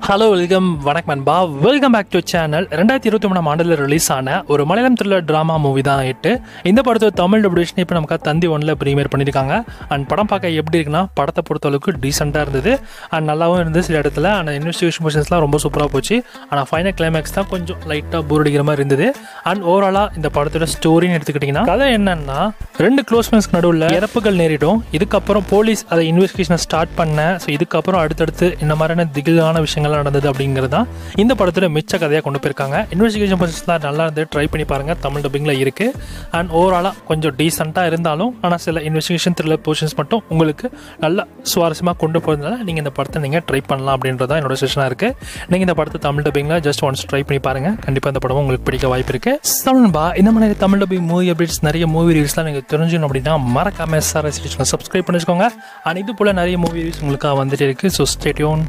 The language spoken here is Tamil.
ஹலோ வணக்கம் நண்பா, வெல்கம் பேக் டு சேனல். 2023 ஆண்டில் ரிலீஸ் ஆன ஒரு மலையாளம் த்ரில்லர் ட்ராமா மூவி தான் இட்டு. இந்த படத்தை தமிழ் டபிள்யூஷன் இப்போ நமக்கு தந்தி 1ல் ப்ரீமியர் பண்ணியிருக்காங்க. அண்ட் படம் பார்க்க எப்படி இருக்குன்னா, படத்தை பொறுத்தளவுக்கு டீசெண்டாக இருந்தது அண்ட் நல்லாவும் இருந்தது சில இடத்துல. அண்ட் இன்வெஸ்டிகேஷன் போர்ஷன்ஸ்லாம் ரொம்ப சூப்பராக போச்சு. ஆனால் ஃபைனல் கிளைமேக்ஸ் தான் கொஞ்சம் லைட்டாக போர் அடிக்கிற மாதிரி இருந்தது. அண்ட் ஓவராலாக இந்த படத்தோட ஸ்டோரின்னு எடுத்துக்கிட்டிங்கன்னா, கதை என்னன்னா, 2 க்ளோஸ் ஃப்ரெண்ட்ஸ்க்கு நடுவில் இறப்புகள் நேரிடும். இதுக்கப்புறம் போலீஸ் அதை இன்வெஸ்டிகேஷனை ஸ்டார்ட் பண்ண. ஸோ இதுக்கப்புறம் அடுத்தடுத்து இந்த மாதிரியான திகிலான விஷயங்கள் நடந்தது அப்படிங்கிறது தான் இந்த படத்துல மிச்ச கதையாக கொண்டு போயிருக்காங்க. இன்வெஸ்டிகேஷன் ப்ராசஸ்லாம் நல்லா இருந்து ட்ரை பண்ணி பாருங்க, தமிழ் டப்பிங்ல இருக்கு. அண்ட் ஓவராலாக கொஞ்சம் டீசெண்டாக இருந்தாலும் ஆனால் சில இன்வெஸ்டிகேஷன் த்ரில்லர் போர்ஷன்ஸ் மட்டும் உங்களுக்கு நல்லா சுவாரஸ்யமாக கொண்டு போகிறதுனால நீங்கள் இந்த படத்தை நீங்கள் ட்ரை பண்ணலாம் அப்படின்றதான் என்னோட செஷனாக இருக்கு. நீங்கள் இந்த படத்தை தமிழ் டப்பிங்ல ஜஸ்ட் ஒன்ஸ் ட்ரை பண்ணி பாருங்க, கண்டிப்பாக இந்த படம் உங்களுக்கு பிடிக்க வாய்ப்பு இருக்கு. சம்பா இந்த மாதிரி தமிழ் டப்பிங் மூவி அப்டேட்ஸ், நிறைய மூவி ரிவ்யூஸ்லாம் நீங்கள் தெரிஞ்சுக்கணும் அப்படின்னா மறக்காம SRS சப்ஸ்கிரைப் பண்ணிச்சுக்கோங்க. அண்ட் இது போல நிறைய மூவி ரிவ்யூஸ் உங்களுக்காக வந்துட்டு இருக்கு. So stay tune.